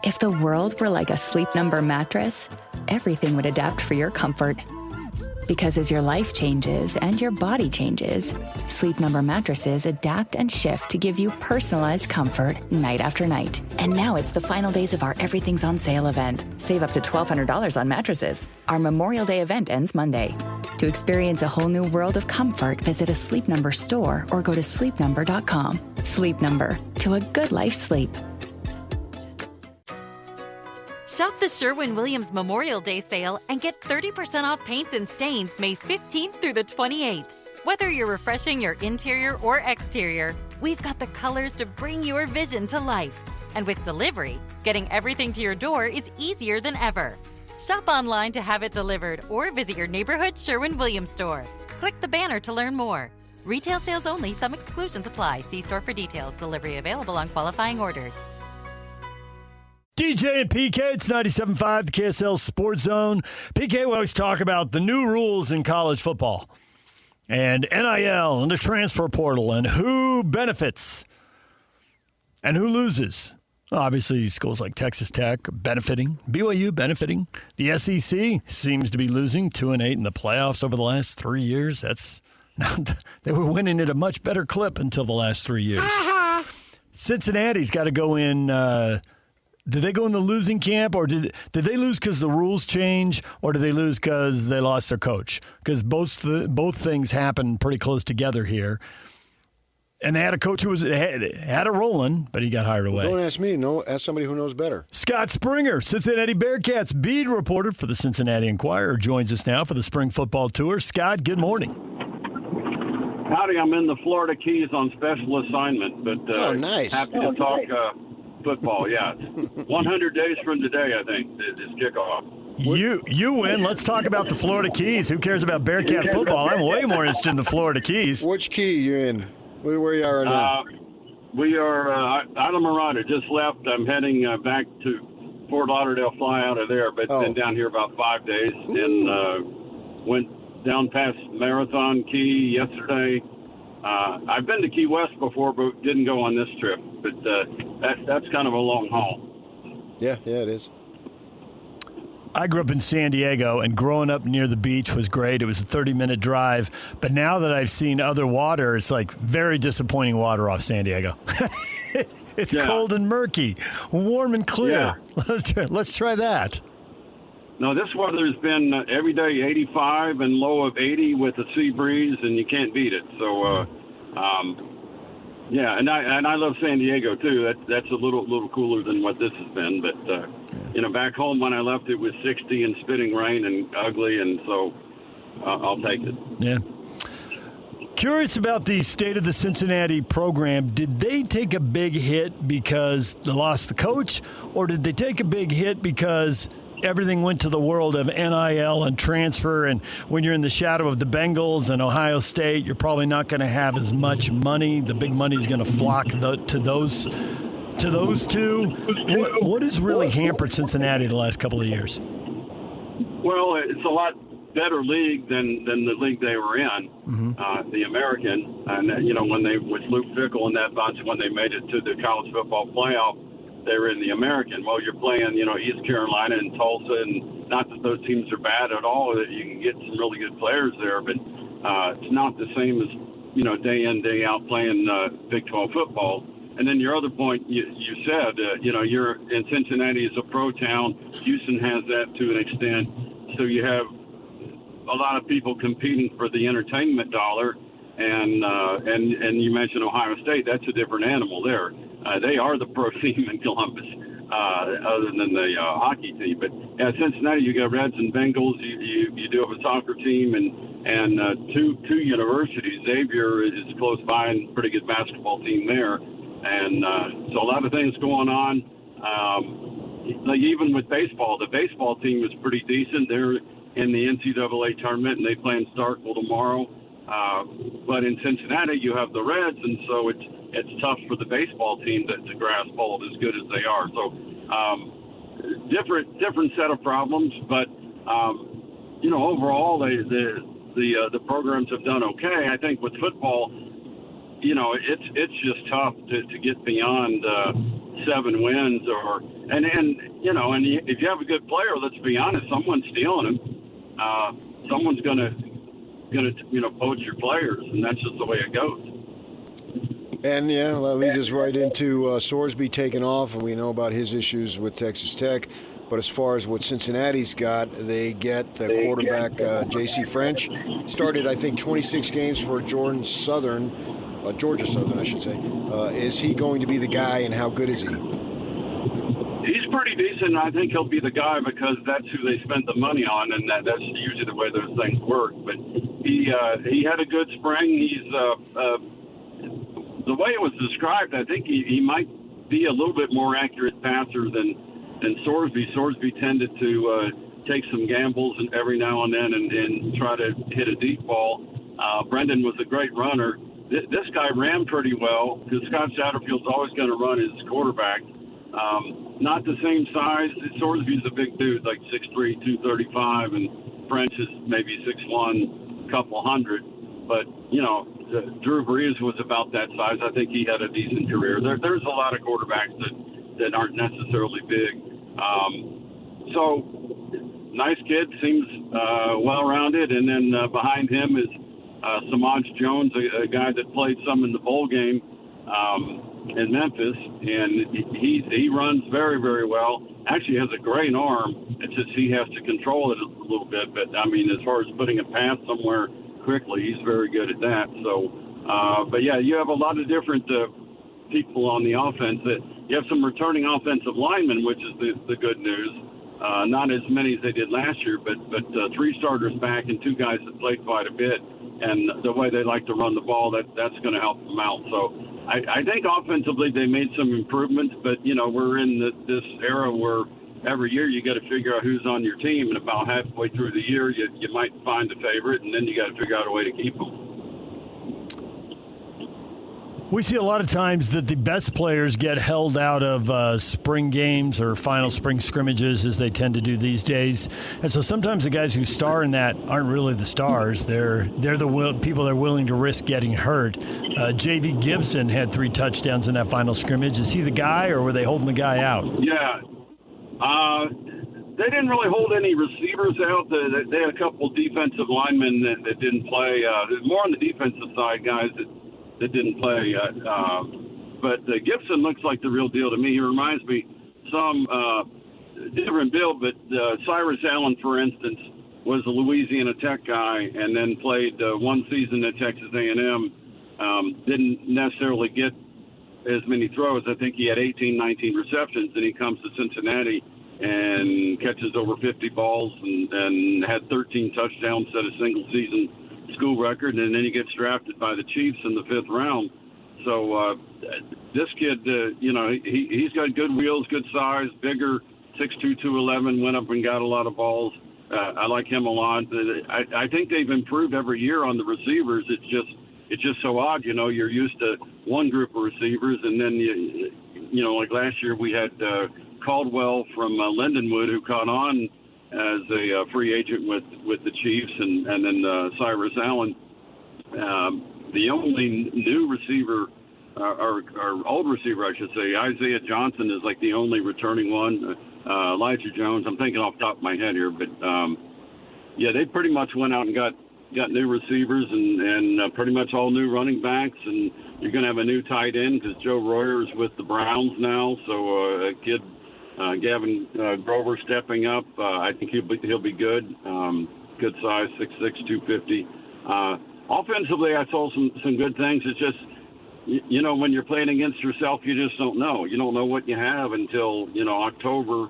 If the world were like a Sleep Number mattress, everything would adapt for your comfort. Because as your life changes and your body changes, Sleep Number mattresses adapt and shift to give you personalized comfort night after night. And now it's the final days of our Everything's on Sale event. Save up to $1,200 on mattresses. Our Memorial Day event ends Monday. To experience a whole new world of comfort, visit a Sleep Number store or go to sleepnumber.com. Sleep Number, to a good life sleep. Shop the Sherwin-Williams Memorial Day sale and get 30% off paints and stains May 15th through the 28th. Whether you're refreshing your interior or exterior, we've got the colors to bring your vision to life. And with delivery, getting everything to your door is easier than ever. Shop online to have it delivered or visit your neighborhood Sherwin-Williams store. Click the banner to learn more. Retail sales only. Some exclusions apply. See store for details. Delivery available on qualifying orders. DJ and PK, it's 97.5, the KSL Sports Zone. PK, we always talk about the new rules in college football and NIL and the transfer portal and who benefits and who loses. Obviously, schools like Texas Tech benefiting, BYU benefiting. The SEC seems to be losing 2-8 in the playoffs over the last 3 years. They were winning at a much better clip until the last 3 years. Cincinnati's got to go in. Did they go in the losing camp, or did they lose because the rules change, or did they lose because they lost their coach? Because both things happen pretty close together here. And they had a coach who had it rolling, but he got hired away. Don't ask me. No, ask somebody who knows better. Scott Springer, Cincinnati Bearcats beat reporter for the Cincinnati Enquirer, joins us now for the spring football tour. Scott, good morning. Howdy, I'm in the Florida Keys on special assignment, but nice. Happy to talk football. Yeah, 100 days from today, I think, is kickoff. You win. Let's talk about the Florida Keys. Who cares about Bearcat football? I'm way more interested in the Florida Keys. Which key you're in? Where you are right now? We are Islamorada. Just left. I'm heading back to Fort Lauderdale. Fly out of there, but been down here about 5 days. Ooh. And went down past Marathon Key yesterday. I've been to Key West before, but didn't go on this trip. But that's kind of a long haul. Yeah, it is. I grew up in San Diego, and growing up near the beach was great. It was a 30-minute drive. But now that I've seen other water, it's like very disappointing water off San Diego. It's cold and murky, warm and clear. Yeah. Let's try that. No, this weather's been every day 85 and low of 80 with a sea breeze, and you can't beat it. So, and I love San Diego too. That's a little cooler than what this has been. But back home when I left, it was 60 and spitting rain and ugly, and so I'll take it. Yeah. Curious about the state of the Cincinnati program. Did they take a big hit because they lost the coach, or did they take a big hit because everything went to the world of NIL and transfer, and when you're in the shadow of the Bengals and Ohio State, you're probably not going to have as much money. The big money is going to flock to those two. What has really hampered Cincinnati the last couple of years? Well, it's a lot better league than the league they were in, the American. And when they with Luke Fickell and that bunch, when they made it to the college football playoff, they were in the American. Well, you're playing, East Carolina and Tulsa, and not that those teams are bad at all. That you can get some really good players there, but it's not the same as day in, day out playing Big 12 football. And then your other point, you said, you're in Cincinnati is a pro town. Houston has that to an extent. So you have a lot of people competing for the entertainment dollar. And you mentioned Ohio State. That's a different animal there. They are the pro team in Columbus, other than the hockey team. But at Cincinnati, you got Reds and Bengals. You do have a soccer team and two universities. Xavier is close by and pretty good basketball team there. And so a lot of things going on. Like even with baseball, the baseball team is pretty decent. They're in the NCAA tournament, and they play in Starkville tomorrow. But in Cincinnati, you have the Reds, and so it's tough for the baseball team to grasp hold as good as they are. So different set of problems, but overall the programs have done okay. I think with football, it's just tough to get beyond 7 wins, and if you have a good player, let's be honest, someone's stealing him. Someone's gonna poach your players, and that's just the way it goes. And, that leads us right into Sorsby taking off, and we know about his issues with Texas Tech. But as far as what Cincinnati's got, they get the quarterback, J.C. French. Started, I think, 26 games for Georgia Southern, I should say. Is he going to be the guy, and how good is he? He's pretty decent. I think he'll be the guy because that's who they spent the money on, and that's usually the way those things work. But he had a good spring. He's the way it was described, I think he might be a little bit more accurate passer than Sorsby. Sorsby tended to take some gambles every now and then and try to hit a deep ball. Brendan was a great runner. This guy ran pretty well because Scott Satterfield's always going to run his quarterback. Not the same size. Sorsby's a big dude, like 6'3", 235, and French is maybe 6'1", couple hundred. But, Drew Brees was about that size. I think he had a decent career. There's a lot of quarterbacks that aren't necessarily big. So, nice kid, seems well-rounded. And then behind him is Samaj Jones, a guy that played some in the bowl game in Memphis. And he runs very, very well. Actually has a great arm. It's just he has to control it a little bit. But, as far as putting a pass somewhere quickly, he's very good at that. So, but yeah, you have a lot of different people on the offense. That you have some returning offensive linemen, which is the good news. Not as many as they did last year, but 3 starters back and 2 guys that played quite a bit. And the way they like to run the ball, that's going to help them out. So I think offensively they made some improvements, but we're in this era where every year you got to figure out who's on your team, and about halfway through the year you might find a favorite, and then you got to figure out a way to keep them. We see a lot of times that the best players get held out of spring games or final spring scrimmages, as they tend to do these days. And so sometimes the guys who star in that aren't really the stars. They're the people that are willing to risk getting hurt. J.V. Gibson had 3 touchdowns in that final scrimmage. Is he the guy, or were they holding the guy out? Yeah. They didn't really hold any receivers out. They had a couple defensive linemen that didn't play. More on the defensive side, guys that didn't play. But Gibson looks like the real deal to me. He reminds me some different build, but Cyrus Allen, for instance, was a Louisiana Tech guy and then played 1 season at Texas A&M. Didn't necessarily get as many throws. I think he had 18, 19 receptions, and he comes to Cincinnati and catches over 50 balls and had 13 touchdowns, set a single-season school record, and then he gets drafted by the Chiefs in the 5th round. So this kid, he's got good wheels, good size, bigger, 6'2", 211, went up and got a lot of balls. I like him a lot. I think they've improved every year on the receivers. It's just so odd, you're used to one group of receivers, and then, like last year we had Caldwell from Lindenwood, who caught on as a free agent with the Chiefs, and then Cyrus Allen. The only new receiver, or old receiver, I should say, Isaiah Johnson is like the only returning one. Elijah Jones, I'm thinking off the top of my head here, but they pretty much went out and got new receivers and pretty much all new running backs, and you're going to have a new tight end because Joe Royer is with the Browns now, so a kid, Gavin Grover, stepping up. I think he'll be good. Good size, 6'6", 250. Offensively, I saw some good things. It's just, when you're playing against yourself, you just don't know. You don't know what you have until, October,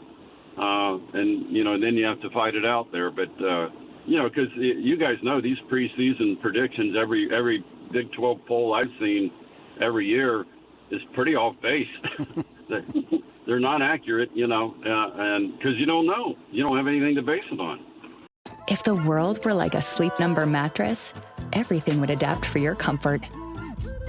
and then you have to fight it out there. But, because you guys know these preseason predictions, every Big 12 poll I've seen every year is pretty off base. They're not accurate, and because you don't know. You don't have anything to base it on. If the world were like a Sleep Number mattress, everything would adapt for your comfort.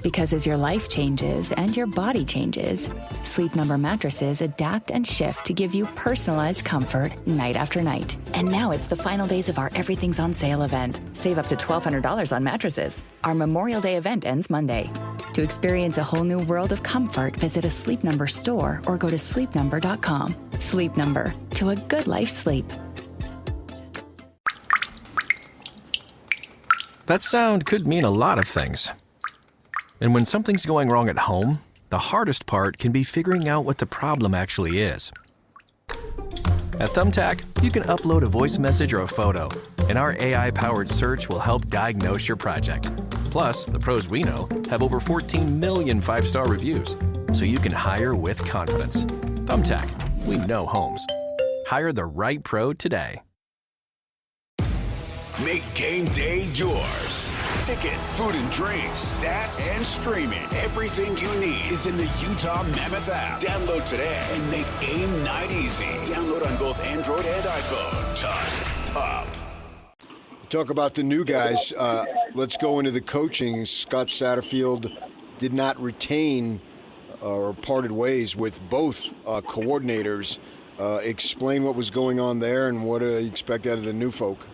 Because as your life changes and your body changes, Sleep Number mattresses adapt and shift to give you personalized comfort night after night. And now it's the final days of our Everything's on Sale event. Save up to $1,200 on mattresses. Our Memorial Day event ends Monday. To experience a whole new world of comfort, visit a Sleep Number store or go to sleepnumber.com. Sleep Number, to a good life's sleep. That sound could mean a lot of things. And when something's going wrong at home, the hardest part can be figuring out what the problem actually is. At Thumbtack, you can upload a voice message or a photo, and our AI-powered search will help diagnose your project. Plus, the pros we know have over 14 million 5-star reviews, so you can hire with confidence. Thumbtack, we know homes. Hire the right pro today. Make game day yours. Tickets, food and drinks, stats, and streaming. Everything you need is in the Utah Mammoth app. Download today and make game night easy. Download on both Android and iPhone. Tusk Top. Talk about the new guys. Let's go into the coaching. Scott Satterfield did not retain or parted ways with both coordinators. Explain what was going on there and what do you expect out of the new folk?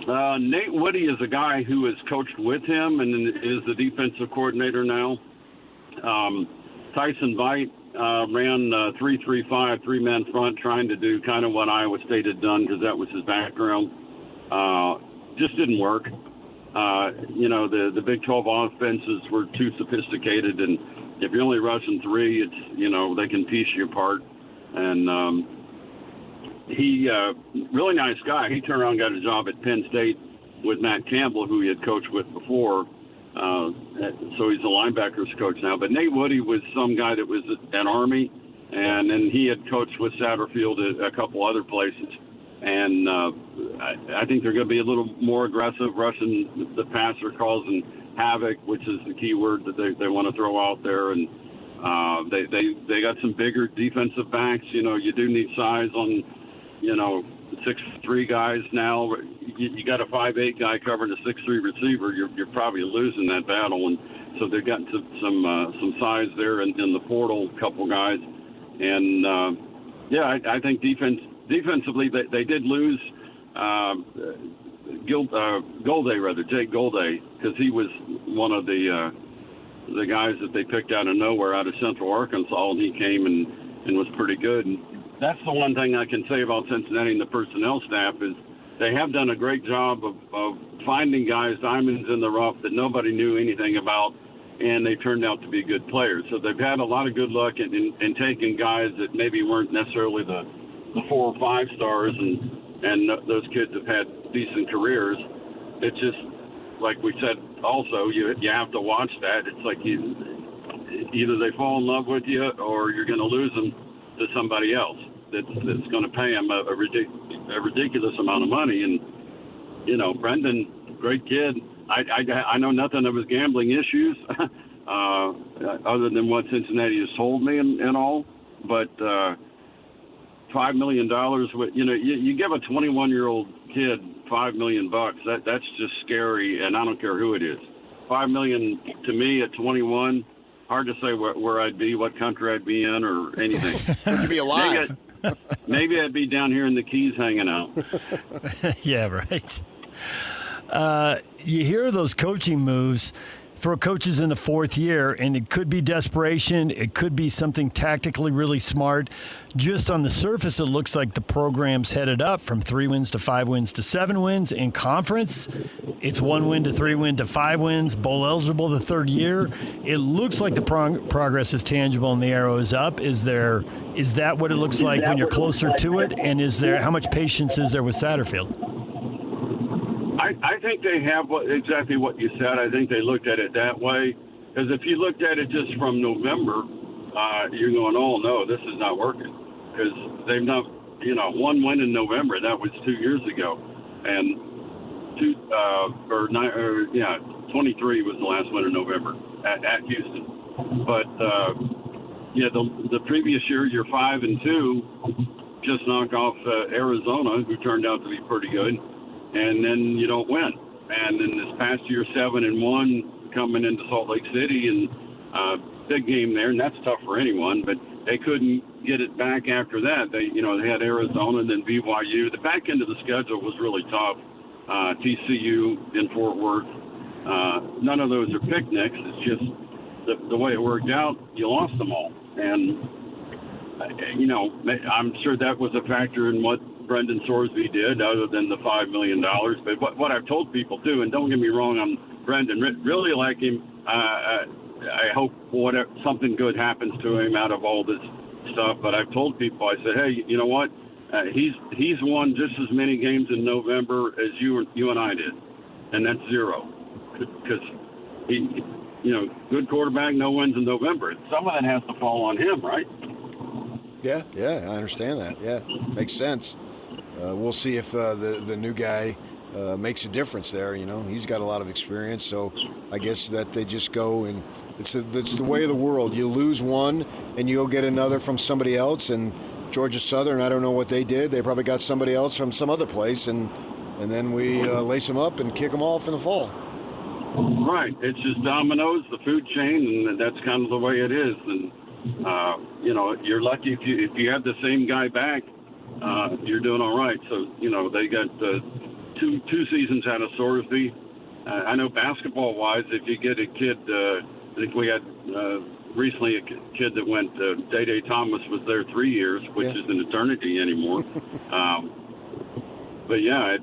Nate Woody is a guy who has coached with him and is the defensive coordinator now. Tyson Veit ran 3-3-5, three-man front, trying to do kind of what Iowa State had done because that was his background. Just didn't work. The Big 12 offenses were too sophisticated, and if you're only rushing three, it's, they can piece you apart. And he, really nice guy. He turned around and got a job at Penn State with Matt Campbell, who he had coached with before. So he's a linebackers coach now. But Nate Woody was some guy that was at Army, and then he had coached with Satterfield at a couple other places. And I think they're going to be a little more aggressive, rushing the passer, causing havoc, which is the key word that they want to throw out there. And they got some bigger defensive backs. You do need size on, 6'3" guys now. You got a 5'8" guy covering a 6'3" receiver. You're probably losing that battle. And so they've got some size there in the portal, a couple guys. And I think defensively they did lose Jake Golday, because he was one of the guys that they picked out of nowhere out of Central Arkansas, and he came and was pretty good. And that's the one thing I can say about Cincinnati and the personnel staff is they have done a great job of finding guys, diamonds in the rough that nobody knew anything about, and they turned out to be good players. So they've had a lot of good luck in taking guys that maybe weren't necessarily the 4 or 5 stars, and those kids have had decent careers. It's just, like we said also, you have to watch that. It's like either they fall in love with you or you're going to lose them to somebody else that's going to pay them a ridiculous amount of money. And, Brendan, great kid. I know nothing of his gambling issues other than what Cincinnati has told me and all. But $5 million, you give a 21-year-old kid $5 million, that's just scary, and I don't care who it is. $5 million to me at 21, hard to say where I'd be, what country I'd be in, or anything. Would you be alive? Maybe I'd be down here in the Keys hanging out. Yeah, right. You hear those coaching moves for coaches in the 4th year, and it could be desperation. It could be something tactically really smart. Just on the surface, it looks like the program's headed up from 3 wins to 5 wins to 7 wins. In conference, it's 1 win to 3 win to 5 wins, bowl eligible the 3rd year. It looks like the progress is tangible and the arrow is up. Is that what it looks like when you're closer to it? And how much patience is there with Satterfield? I think they have exactly what you said. I think they looked at it that way. Because if you looked at it just from November, you're going, oh, no, this is not working. Because they've not, 1 win in November. That was 2 years ago. And 23 was the last win in November at Houston. But, the previous year, you're 5-2, just knock off Arizona, who turned out to be pretty good. And then you don't win. And then this past year, 7-1, coming into Salt Lake City and big game there, and that's tough for anyone. But they couldn't get it back after that. They had Arizona and then BYU. The back end of the schedule was really tough. TCU in Fort Worth. None of those are picnics. It's just the way it worked out. You lost them all, and I'm sure that was a factor in what Brendan Sorsby did, other than the $5 million. But what I've told people too, and don't get me wrong, I'm Brendan. Really like him. I hope something good happens to him out of all this stuff. But I've told people, I said, hey, you know what? He's won just as many games in November as you and I did, and that's 0. Because he, good quarterback, no wins in November. Some of that has to fall on him, right? Yeah, I understand that. Yeah, makes sense. We'll see if the new guy makes a difference there. He's got a lot of experience, so I guess that they just go and it's the way of the world. You lose one, and you'll get another from somebody else. And Georgia Southern, I don't know what they did. They probably got somebody else from some other place, and then we lace them up and kick them off in the fall. Right. It's just dominoes, the food chain, and that's kind of the way it is. And you're lucky if you have the same guy back, you're doing all right. So they got two seasons out of Sorsby. I know basketball-wise, if you get a kid, I think we had recently a kid that went. Day Thomas was there 3 years, which is an eternity anymore. But yeah,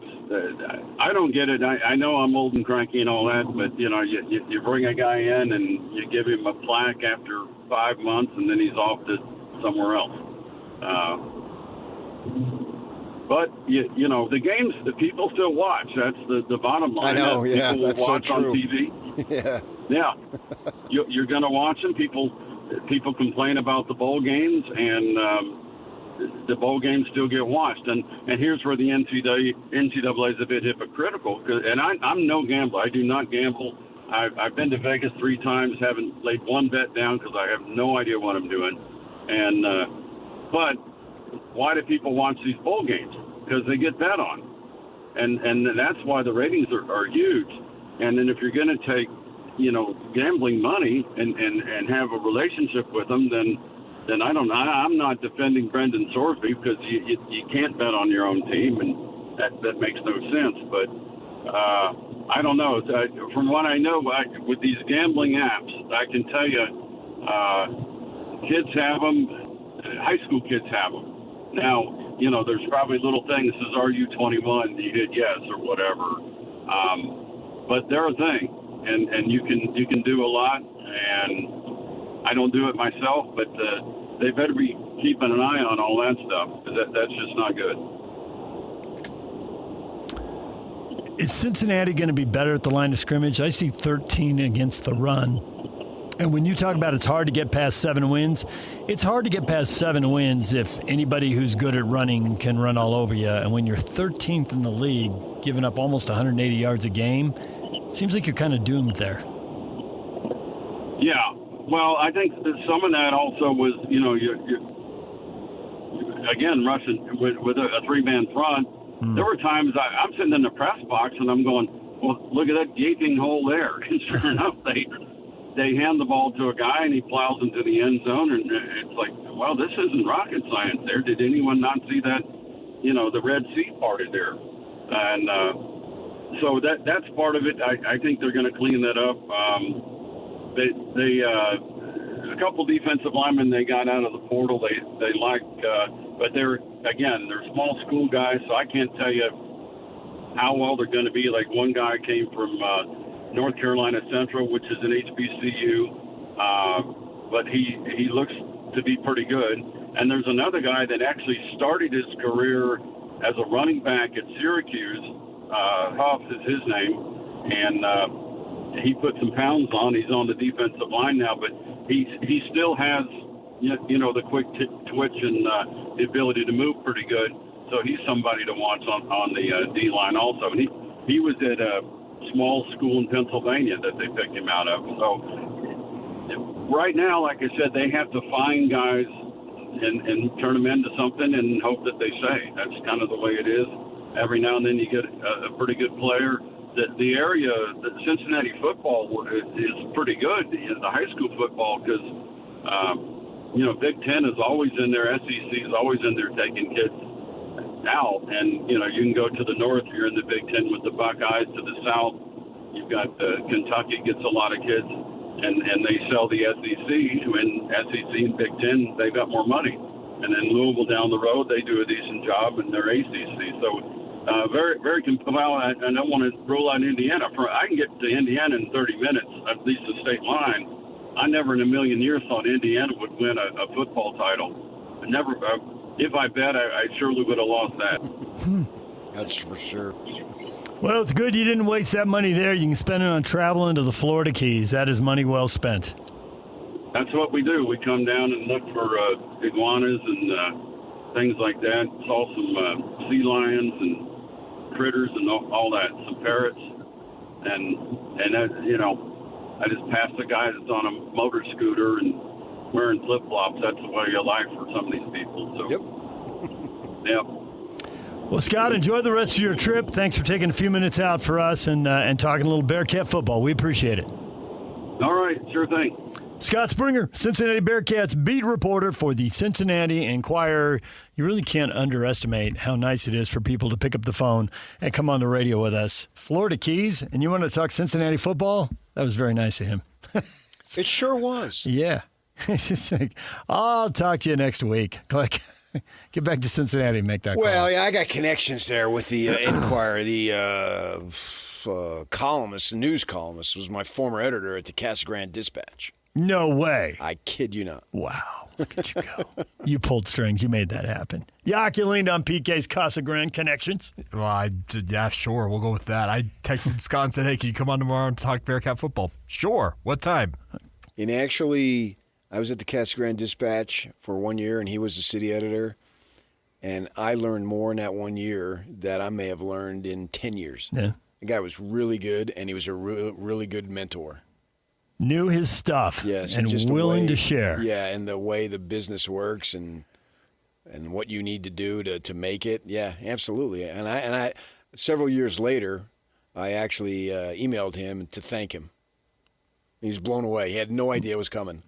I don't get it. I know I'm old and cranky and all that, but you bring a guy in and you give him a plaque after 5 months, and then he's off to somewhere else. But the games, the people still watch. That's the bottom line. I know, yeah, people that's will watch so true. On TV. Yeah. You're going to watch them. People complain about the bowl games, and the bowl games still get watched. And here's where the NCAA is a bit hypocritical. And I'm no gambler. I do not gamble. I've been to Vegas 3 times, haven't laid one bet down because I have no idea what I'm doing. And but why do people watch these bowl games? Because they get bet on. And that's why the ratings are huge. And then if you're going to take, gambling money and have a relationship with them, then I don't know. I'm not defending Brendan Sorsby because you can't bet on your own team, and that makes no sense. But I don't know. From what I know, with these gambling apps, I can tell you, kids have them. High school kids have them. Now, there's probably little things that says, are you 21? You hit yes or whatever. But they're a thing, and you can do a lot. And I don't do it myself, but they better be keeping an eye on all that stuff, because that's just not good. Is Cincinnati going to be better at the line of scrimmage? I see 13 against the run. And when you talk about it's hard to get past 7 wins, it's hard to get past 7 wins if anybody who's good at running can run all over you. And when you're 13th in the league, giving up almost 180 yards a game, it seems like you're kind of doomed there. Yeah. Well, I think that some of that also was, you're again, rushing with a 3-man front. There were times I'm sitting in the press box and I'm going, well, look at that gaping hole there. And sure enough, they hand the ball to a guy and he plows into the end zone. And it's like, well, this isn't rocket science there. Did anyone not see that, the Red Sea parted there? And so that's part of it. I think they're going to clean that up. They a couple defensive linemen they got out of the portal they like, but they're small school guys, so I can't tell you how well they're going to be. Like one guy came from North Carolina Central, which is an HBCU, but he looks to be pretty good. And there's another guy that actually started his career as a running back at Syracuse. Huff is his name, and he put some pounds on. He's on the defensive line now, but he still has the quick twitch and the ability to move pretty good. So he's somebody to watch on the D line also. And he was at a small school in Pennsylvania that they picked him out of. So right now, like I said, they have to find guys and turn them into something and hope that they stay. That's kind of the way it is. Every now and then you get a pretty good player the area, the Cincinnati football is pretty good, the high school football, because, Big Ten is always in there, SEC is always in there taking kids out. And, you can go to the north, you're in the Big Ten with the Buckeyes. To the south, you've got Kentucky gets a lot of kids, and they sell the SEC. And SEC and Big Ten, they've got more money. And then Louisville down the road, they do a decent job, and they're ACC. So very, very well, I don't want to rule out Indiana. I can get to Indiana in 30 minutes, at least the state line. I never in a million years thought Indiana would win a football title. I never. If I bet, I surely would have lost that. That's for sure. Well, it's good you didn't waste that money there. You can spend it on traveling to the Florida Keys. That is money well spent. That's what we do. We come down and look for iguanas and things like that. Saw some sea lions and critters and all that. Some parrots. And I just passed a guy that's on a motor scooter and wearing flip-flops. That's the way of life for some of these people. So, Yep. Well, Scott, enjoy the rest of your trip. Thanks for taking a few minutes out for us and talking a little Bearcat football. We appreciate it. All right, sure thing. Scott Springer, Cincinnati Bearcats beat reporter for the Cincinnati Enquirer. You really can't underestimate how nice it is for people to pick up the phone and come on the radio with us. Florida Keys, and you want to talk Cincinnati football? That was very nice of him. It sure was. Yeah. It's like, I'll talk to you next week. Like, get back to Cincinnati and make that call. Well, yeah, I got connections there with the Enquirer. The columnist, the news columnist, was my former editor at the Casa Grande Dispatch. No way. I kid you not. Wow. Look at you go. You pulled strings. You made that happen. Yak, you leaned on PK's Casa Grande connections. Well, yeah, sure. We'll go with that. I texted Scott and said, hey, can you come on tomorrow and talk Bearcat football? Sure. What time? And actually, I was at the Casa Grande Dispatch for 1 year, and he was the city editor. And I learned more in that 1 year that I may have learned in 10 years. Yeah. The guy was really good, and he was a really good mentor. Knew his stuff, yes, and just willing way, to share. Yeah, and the way the business works and what you need to do to make it. Yeah, absolutely. And I several years later, I actually emailed him to thank him. He was blown away. He had no idea it was coming.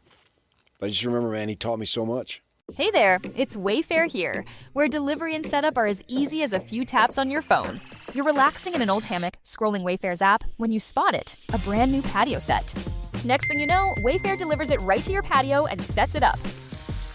But I just remember, man, he taught me so much. Hey there, it's Wayfair here, where delivery and setup are as easy as a few taps on your phone. You're relaxing in an old hammock, scrolling Wayfair's app, when you spot it, a brand new patio set. Next thing you know, Wayfair delivers it right to your patio and sets it up.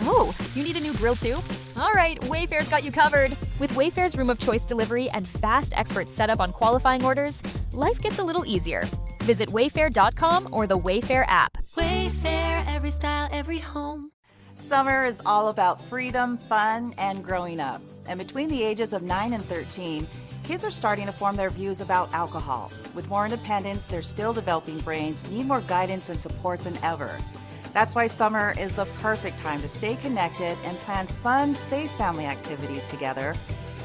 Oh, you need a new grill too? All right, Wayfair's got you covered. With Wayfair's Room of Choice delivery and fast expert setup on qualifying orders, life gets a little easier. Visit wayfair.com or the Wayfair app. Wayfair, every style, every home. Summer is all about freedom, fun, and growing up. And between the ages of 9 and 13, kids are starting to form their views about alcohol. With more independence, their still developing brains need more guidance and support than ever. That's why summer is the perfect time to stay connected and plan fun, safe family activities together.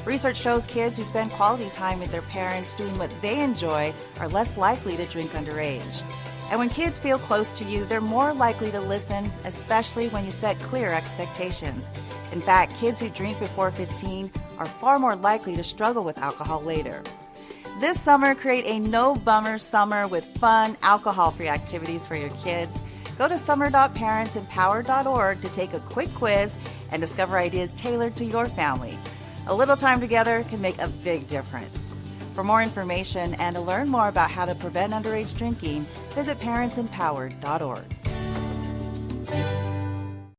Research shows kids who spend quality time with their parents doing what they enjoy are less likely to drink underage. And when kids feel close to you, they're more likely to listen, especially when you set clear expectations. In fact, kids who drink before 15 are far more likely to struggle with alcohol later. This summer, create a no-bummer summer with fun, alcohol-free activities for your kids. Go to summer.parentsempowered.org to take a quick quiz and discover ideas tailored to your family. A little time together can make a big difference. For more information and to learn more about how to prevent underage drinking, visit parentsempowered.org.